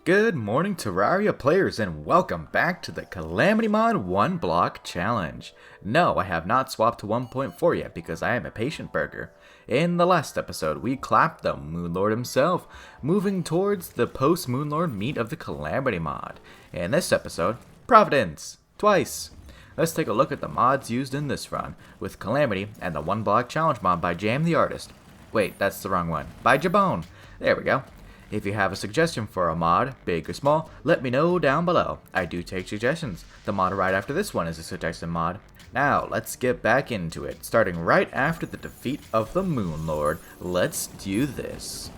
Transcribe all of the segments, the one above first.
Good morning, Terraria players, and welcome back to the Calamity Mod 1 Block Challenge. No, I have not swapped to 1.4 yet because I am a patient burger. In the last episode, we clapped the Moonlord himself, moving towards the post-Moonlord meat of the Calamity Mod. In this episode, Providence, twice. Let's take a look at the mods used in this run, with Calamity and the 1 Block Challenge mod by Jam the Artist. Wait, that's the wrong one. By Jabone. There we go. If you have a suggestion for a mod, big or small, let me know down below. I do take suggestions. The mod right after this one is a suggested mod. Now, let's get back into it, starting right after the defeat of the Moonlord. Let's do this.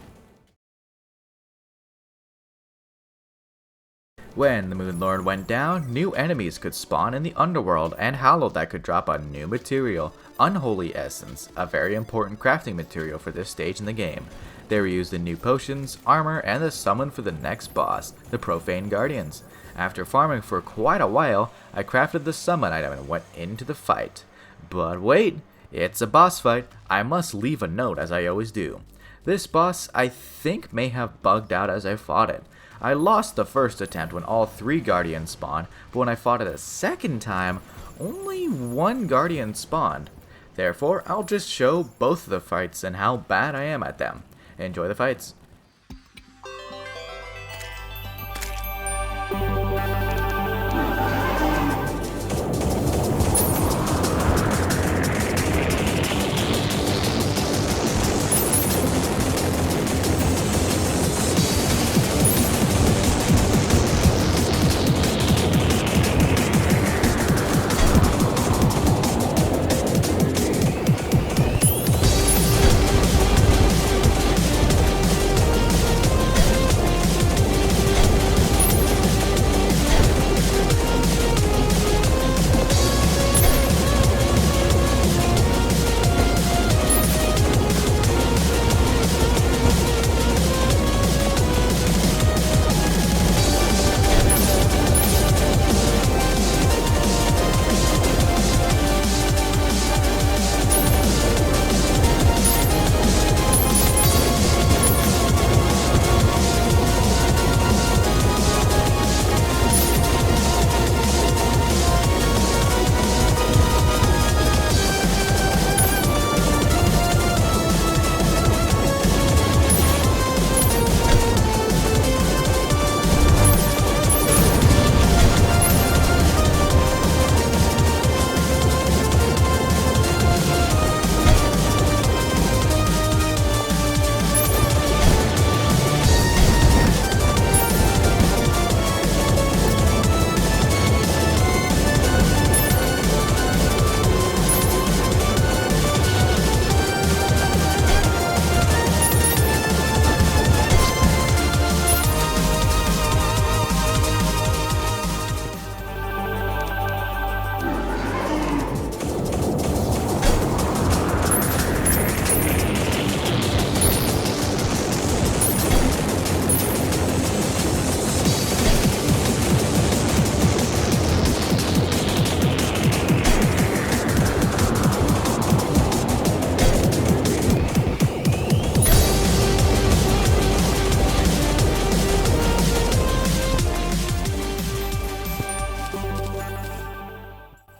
When the Moonlord went down, new enemies could spawn in the underworld and Hollow that could drop a new material, Unholy Essence, a very important crafting material for this stage in the game. They were used in new potions, armor, and the summon for the next boss, the Profane Guardians. After farming for quite a while, I crafted the summon item and went into the fight. But wait, it's a boss fight. I must leave a note as I always do. This boss I think may have bugged out as I fought it. I lost the first attempt when all 3 Guardians spawned, but when I fought it a second time, only 1 Guardian spawned. Therefore, I'll just show both of the fights and how bad I am at them. Enjoy the fights.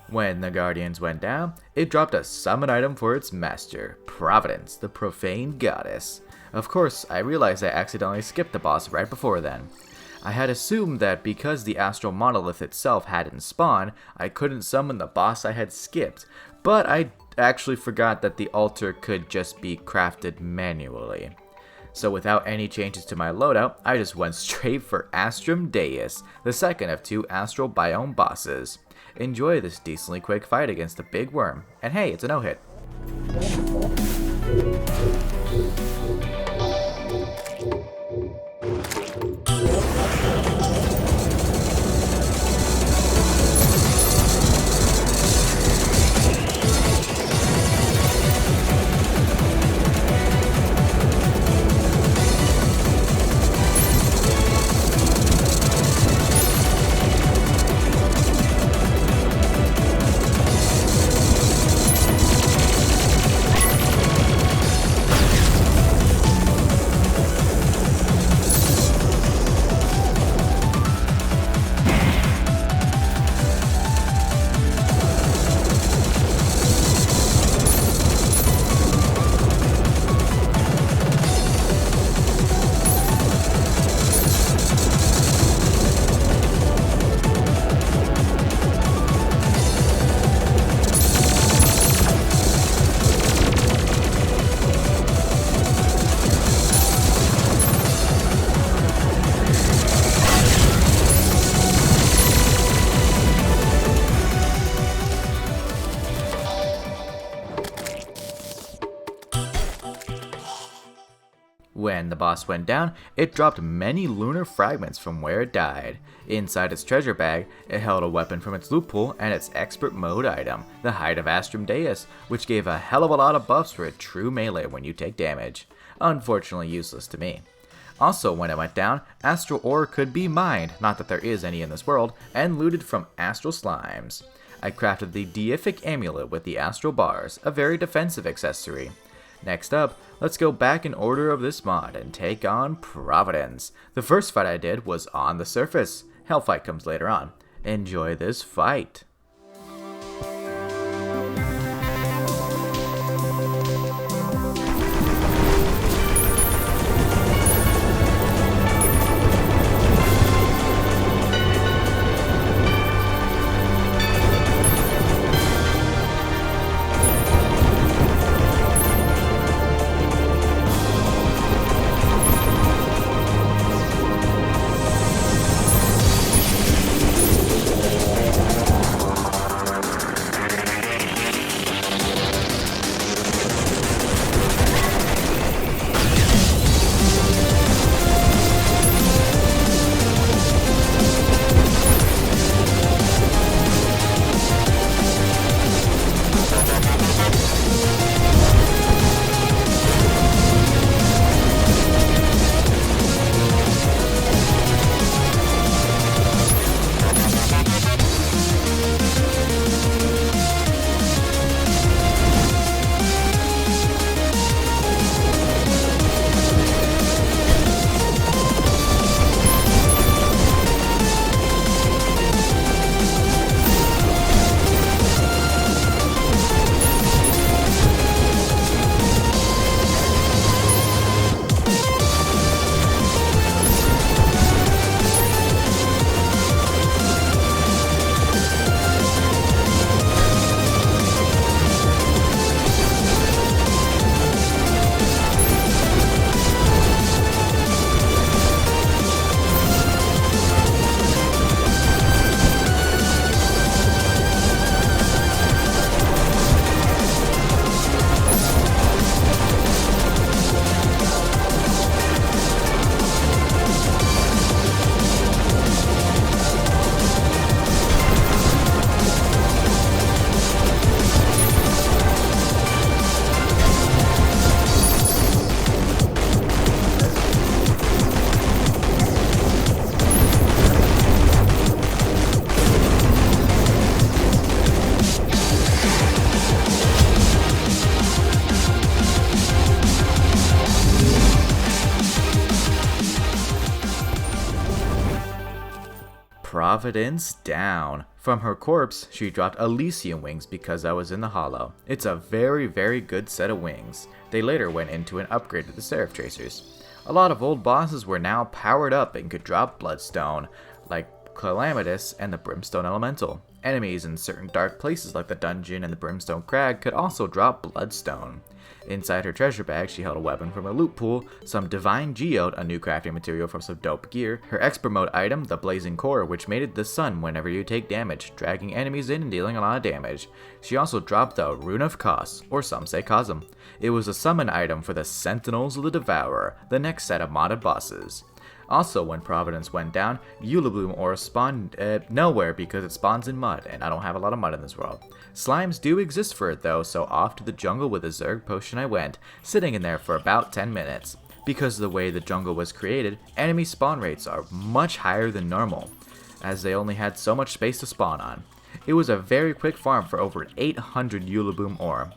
When the Guardians went down, it dropped a summon item for its master, Providence, the Profane Goddess. Of course, I realized I accidentally skipped the boss right before then. I had assumed that because the Astral Monolith itself hadn't spawned, I couldn't summon the boss I had skipped, but I actually forgot that the altar could just be crafted manually. So without any changes to my loadout, I just went straight for Astrum Deus, the second of 2 Astral Biome bosses. Enjoy this decently quick fight against the Big Worm, and hey, it's a no-hit. When the boss went down, it dropped many lunar fragments from where it died. Inside its treasure bag, it held a weapon from its loot pool and its expert mode item, the Hide of Astrum Deus, which gave a hell of a lot of buffs for a true melee when you take damage. Unfortunately useless to me. Also, when it went down, astral ore could be mined, not that there is any in this world, and looted from astral slimes. I crafted the deific amulet with the astral bars, a very defensive accessory. Next up, let's go back in order of this mod and take on Providence. The first fight I did was on the surface. Hellfight comes later on. Enjoy this fight. Providence down. From her corpse, she dropped Elysium wings because I was in the hollow. It's a very good set of wings. They later went into an upgrade to the Seraph Tracers. A lot of old bosses were now powered up and could drop Bloodstone, like Calamity and the Brimstone Elemental. Enemies in certain dark places like the dungeon and the Brimstone Crag could also drop Bloodstone. Inside her treasure bag, she held a weapon from a loot pool, some divine geode, a new crafting material from some dope gear, her expert mode item, the blazing core, which made it the sun whenever you take damage, dragging enemies in and dealing a lot of damage. She also dropped the Rune of Kos, or some say Cosm. It was a summon item for the Sentinels of the Devourer, the next set of modded bosses. Also, when Providence went down, Eulabloom ore spawned nowhere because it spawns in mud, and I don't have a lot of mud in this world. Slimes do exist for it though, so off to the jungle with a Zerg potion I went, sitting in there for about 10 minutes. Because of the way the jungle was created, enemy spawn rates are much higher than normal, as they only had so much space to spawn on. It was a very quick farm for over 800 Eulabloom ore.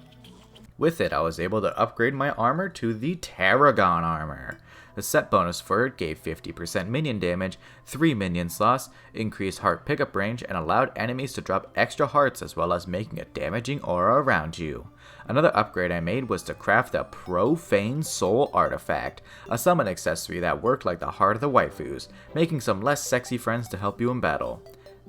With it, I was able to upgrade my armor to the Tarragon armor. The set bonus for it gave 50% minion damage, 3 minion slots, increased heart pickup range, and allowed enemies to drop extra hearts as well as making a damaging aura around you. Another upgrade I made was to craft the Profane Soul Artifact, a summon accessory that worked like the heart of the waifus, making some less sexy friends to help you in battle.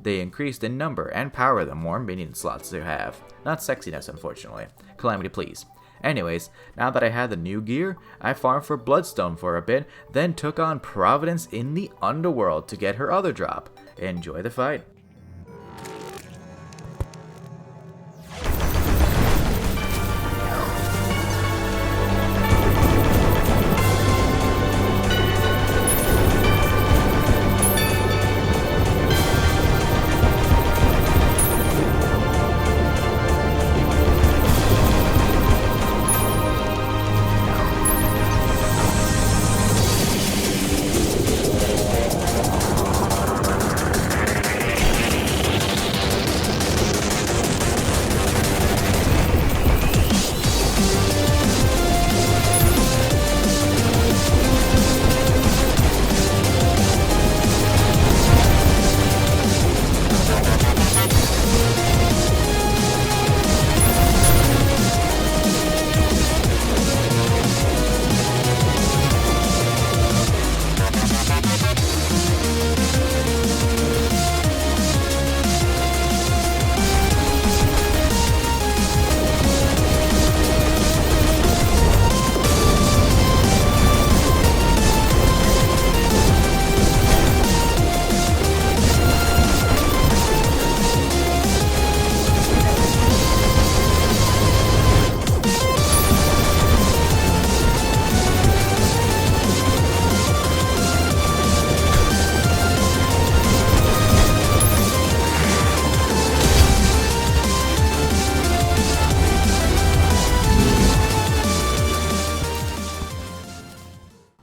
They increased in number and power the more minion slots you have. Not sexiness, unfortunately. Calamity, please. Anyways, now that I had the new gear, I farmed for Bloodstone for a bit, then took on Providence in the Underworld to get her other drop. Enjoy the fight.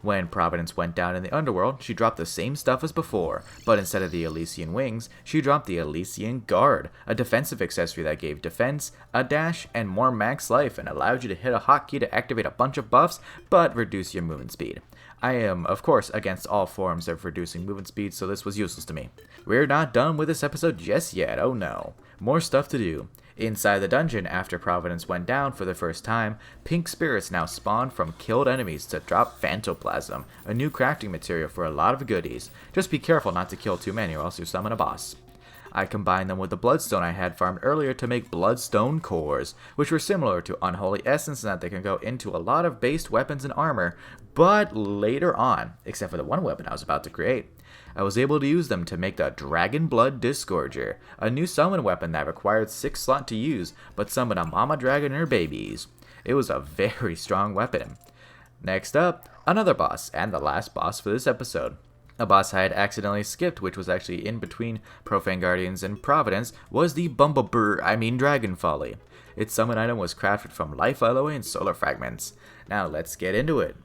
When Providence went down in the underworld, she dropped the same stuff as before, but instead of the Elysian wings, she dropped the Elysian Guard, a defensive accessory that gave defense, a dash, and more max life and allowed you to hit a hotkey to activate a bunch of buffs, but reduce your movement speed. I am, of course, against all forms of reducing movement speed, so this was useless to me. We're not done with this episode just yet, oh no. More stuff to do. Inside the dungeon, after Providence went down for the first time, pink spirits now spawn from killed enemies to drop Phantoplasm, a new crafting material for a lot of goodies. Just be careful not to kill too many or else you summon a boss. I combined them with the bloodstone I had farmed earlier to make bloodstone cores, which were similar to unholy essence in that they can go into a lot of based weapons and armor, but later on, except for the one weapon I was about to create. I was able to use them to make the Dragon Blood Disgorger, a new summon weapon that required 6 slots to use, but summoned a mama dragon and her babies. It was a very strong weapon. Next up, another boss, and the last boss for this episode. A boss I had accidentally skipped, which was actually in between Profane Guardians and Providence, was the Dragon Folly. Its summon item was crafted from Life Alloy and Solar Fragments. Now let's get into it.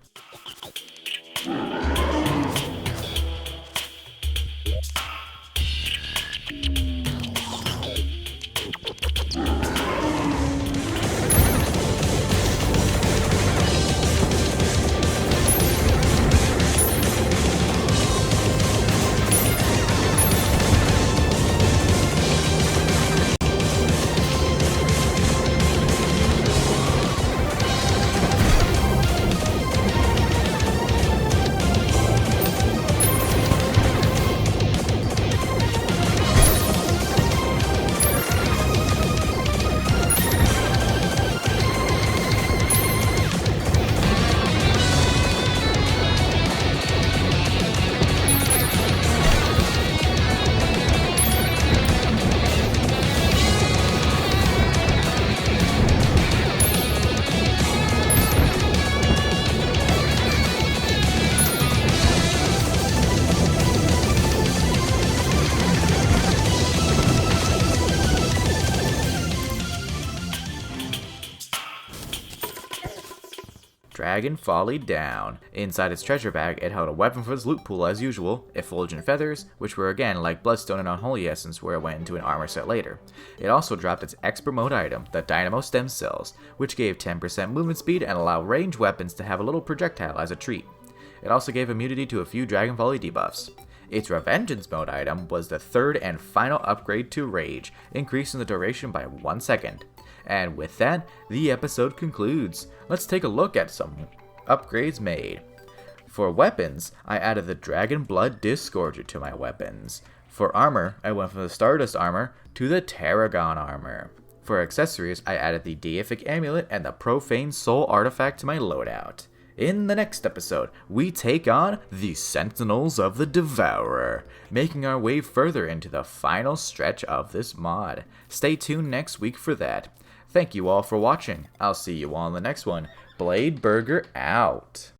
Dragon Folly down. Inside its treasure bag, it held a weapon for its loot pool as usual, effulgent feathers, which were again like bloodstone and unholy essence where it went into an armor set later. It also dropped its expert mode item, the Dynamo Stem Cells, which gave 10% movement speed and allowed ranged weapons to have a little projectile as a treat. It also gave immunity to a few Dragon Folly debuffs. Its Revengeance mode item was the third and final upgrade to Rage, increasing the duration by 1 second. And with that, the episode concludes. Let's take a look at some upgrades made. For weapons, I added the Dragon Blood Disgorger to my weapons. For armor, I went from the Stardust armor to the Tarragon armor. For accessories, I added the Deific Amulet and the Profane Soul Artifact to my loadout. In the next episode, we take on the Sentinels of the Devourer, making our way further into the final stretch of this mod. Stay tuned next week for that. Thank you all for watching. I'll see you all in the next one. Blade Burger out.